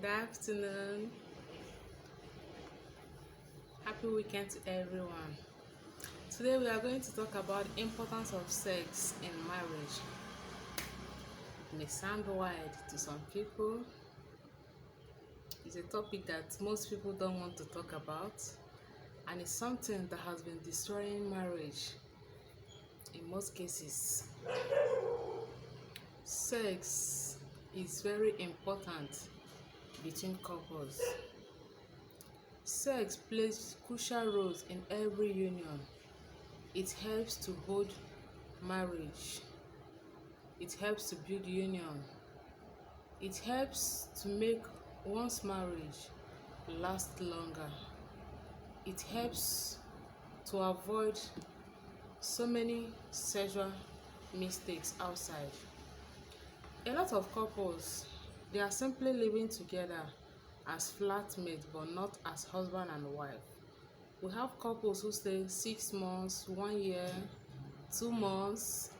Good afternoon. Happy weekend to everyone. Today we are going to talk about the importance of sex in marriage. It may sound wide to some people. It's a topic that most people don't want to talk about, and it's something that has been destroying marriage in most cases. Sex is very important between couples. Sex plays crucial roles in every union. It helps to hold marriage. It helps to build union. It helps to make one's marriage last longer. It helps to avoid so many sexual mistakes outside. A lot of couples, they are simply living together as flatmates but not as husband and wife. We have couples who stay 6 months, 1 year, 2 months.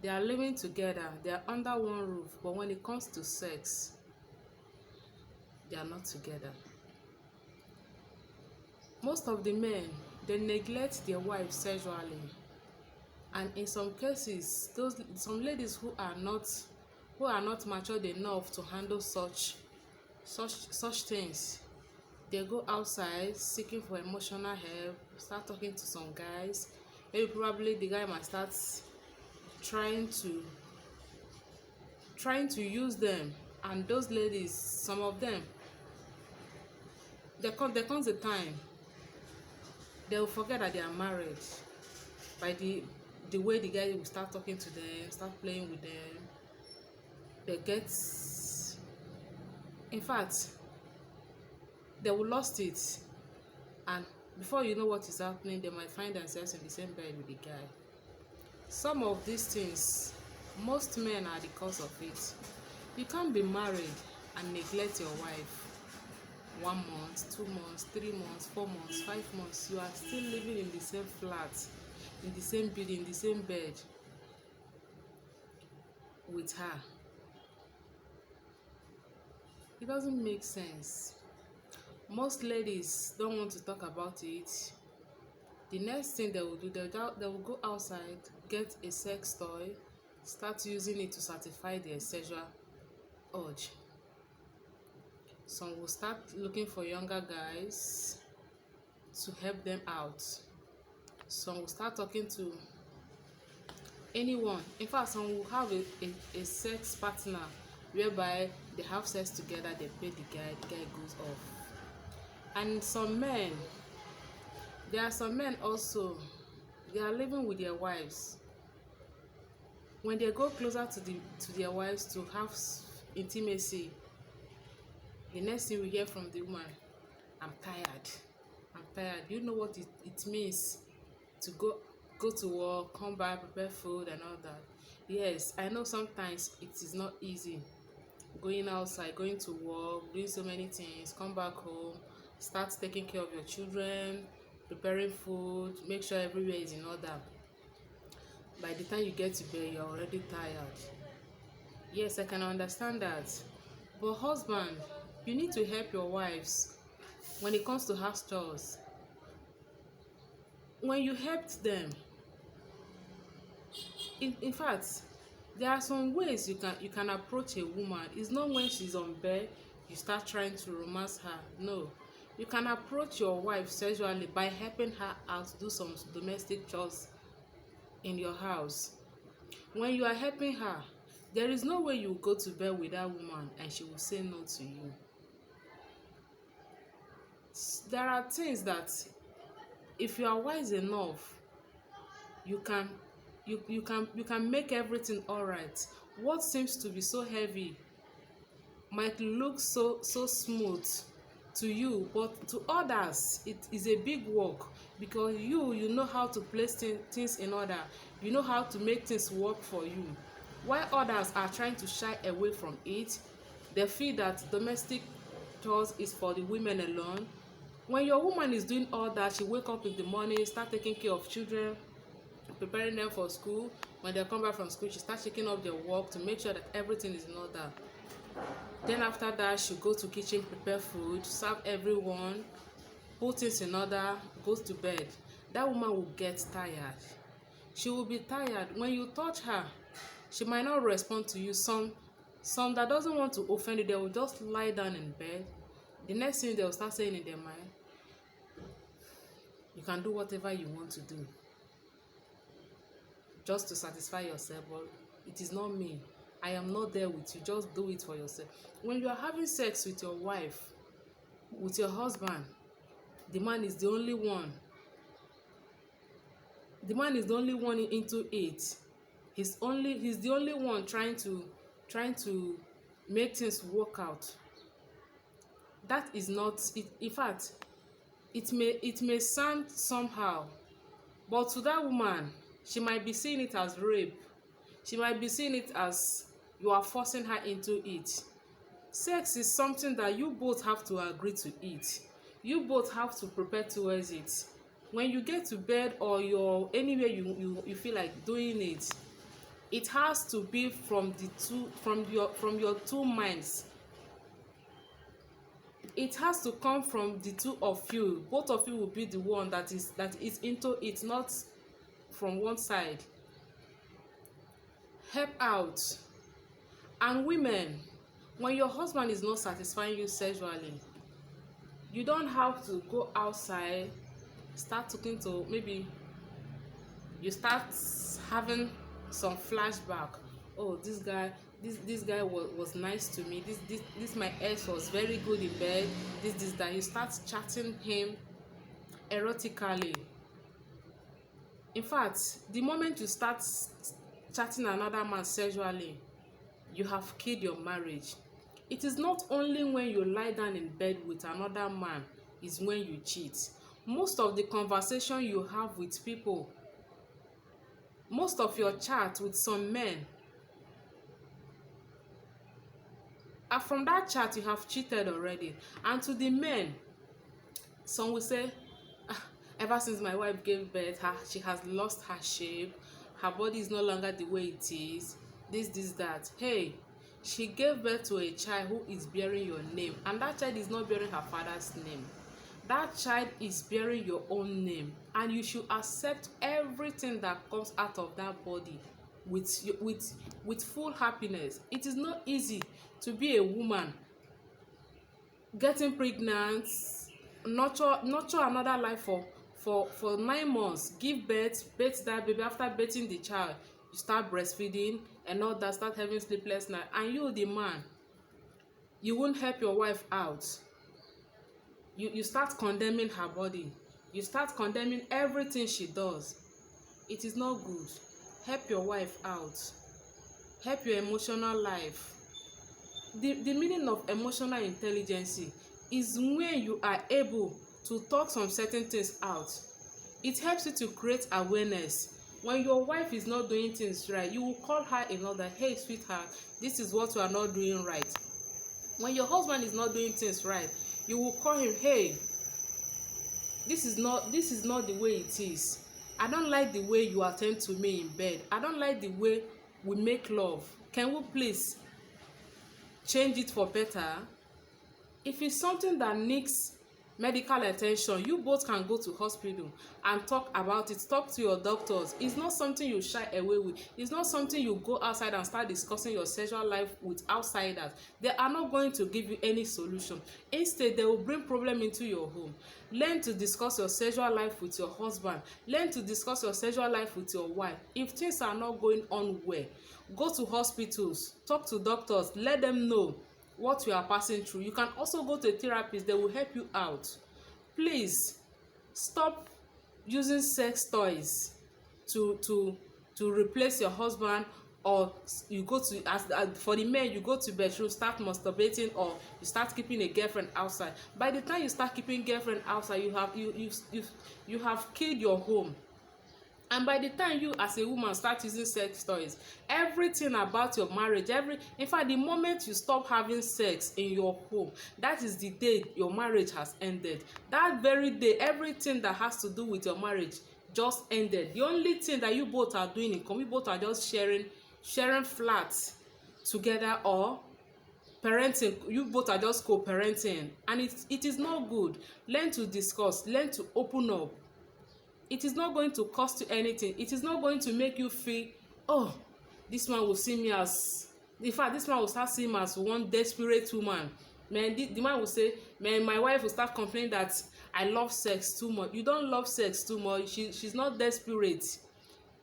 They are living together, they are under one roof, but when it comes to sex, they are not together. Most of the men, they neglect their wives sexually, and in some cases, some ladies who are not matured enough to handle such things, they go outside seeking for emotional help, start talking to some guys. Maybe probably the guy might start trying to use them, and those ladies, some of them, there comes a time they will forget that they are married by the way the guy will start talking to them, start playing with them. They get, in fact, they will lost it, and before you know what is happening, they might find themselves in the same bed with the guy. Some of these things, most men are the cause of it. You can't be married and neglect your wife 1 month, 2 months, 3 months, 4 months, 5 months. You are still living in the same flat, in the same building, in the same bed with her. It doesn't make sense. Most ladies don't want to talk about it. The next thing they will do, they will go outside, get a sex toy, start using it to satisfy their sexual urge. Some will start looking for younger guys to help them out. Some will start talking to anyone. In fact, some will have a sex partner whereby they have sex together, they pay the guy goes off. And some men, there are some men also, they are living with their wives. When they go closer to their wives to have intimacy, the next thing we hear from the woman, I'm tired. You know what it means to go to work, come back, prepare food and all that. Yes, I know sometimes it is not easy going outside, going to work, doing so many things, come back home, start taking care of your children, preparing food, make sure everywhere is in order. By the time you get to bed, you're already tired. Yes, I can understand that. But husband, you need to help your wives when it comes to house chores. When you helped them, in fact, there are some ways you can approach a woman. It's not when she's on bed you start trying to romance her. No, you can approach your wife sexually by helping her out do some domestic chores in your house. When you are helping her, there is no way you go to bed with that woman and she will say no to you. There are things that if you are wise enough, you can make everything all right. What seems to be so heavy might look so smooth to you, but to others it is a big work, because you know how to place things in order. You know how to make things work for you, while others are trying to shy away from it. They feel that domestic chores is for the women alone. When your woman is doing all that, she wake up in the morning, start taking care of children, preparing them for school. When they come back from school, she starts checking up their work to make sure that everything is in order. Then after that, she go to kitchen, prepare food, serve everyone, put things in order, goes to bed. That woman will get tired. She will be tired. When you touch her, she might not respond to you. Some that doesn't want to offend you, they will just lie down in bed. The next thing they will start saying in their mind, you can do whatever you want to do just to satisfy yourself, but it is not me. I am not there with you. Just do it for yourself. When you are having sex with your wife, with your husband, the man is the only one. The man is the only one into it. He's the only one trying to make things work out. That is not it. In fact, it may sound somehow, but to that woman, she might be seeing it as rape. She might be seeing it as you are forcing her into it. Sex is something that you both have to agree to it. You both have to prepare towards it. When you get to bed or you're anywhere you feel like doing it, it has to be from your two minds. It has to come from the two of you. Both of you will be the one that is into it, not from one side. Help out. And women, when your husband is not satisfying you sexually, you don't have to go outside, start talking to, maybe you start having some flashback. Oh, this guy was nice to me. This my ex was very good in bed. This that. You start chatting him erotically. In fact, the moment you start chatting another man sexually, you have killed your marriage. It is not only when you lie down in bed with another man is when you cheat. Most of the conversation you have with people, most of your chat with some men, and from that chat you have cheated already. And to the men, some will say, ever since my wife gave birth, she has lost her shape, her body is no longer the way it is, this that. Hey, she gave birth to a child who is bearing your name, and that child is not bearing her father's name. That child is bearing your own name, and you should accept everything that comes out of that body with full happiness. It is not easy to be a woman getting pregnant, nurture another life for 9 months, give birth that baby. After birthing the child, you start breastfeeding and all that, start having sleepless night, and you, the man, you won't help your wife out. You start condemning her body. You start condemning everything she does. It is not good. Help your wife out. Help your emotional life. The meaning of emotional intelligence is when you are able to talk some certain things out. It helps you to create awareness. When your wife is not doing things right, you will call her in order. Hey, sweetheart, this is what you are not doing right. When your husband is not doing things right, you will call him. Hey, this is not the way it is. I don't like the way you attend to me in bed. I don't like the way we make love. Can we please change it for better? If it's something that needs medical attention, you both can go to hospital and talk about it. Talk to your doctors. It's not something you shy away with. It's not something you go outside and start discussing your sexual life with outsiders. They are not going to give you any solution. Instead, they will bring problem into your home. Learn to discuss your sexual life with your husband. Learn to discuss your sexual life with your wife. If things are not going on well, go to hospitals, talk to doctors, let them know what you are passing through. You can also go to a therapist. They will help you out. Please stop using sex toys to replace your husband, or you go to for the men, you go to bedroom, start masturbating, or you start keeping a girlfriend outside. By the time you start keeping girlfriend outside, you have killed your home. And by the time you as a woman start using sex toys, everything about your marriage, in fact, the moment you stop having sex in your home, that is the day your marriage has ended. That very day, everything that has to do with your marriage just ended. The only thing that you both are doing in common, you both are just sharing flats together, or parenting, you both are just co-parenting, and it is not good. Learn to discuss, learn to open up. It is not going to cost you anything. It is not going to make you feel, oh, this man will see me as, in fact, this man will start seeing me as one desperate woman. Man, the man will say, man, my wife will start complaining that I love sex too much. You don't love sex too much. She's not desperate.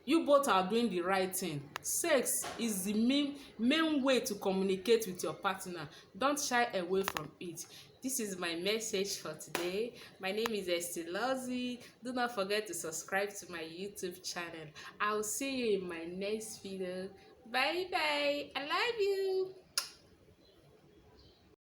You both are doing the right thing. Sex is the main way to communicate with your partner. Don't shy away from it. This is my message for today. My name is Estilozi. Do not forget to subscribe to my YouTube channel. I'll see you in my next video. Bye bye. I love you.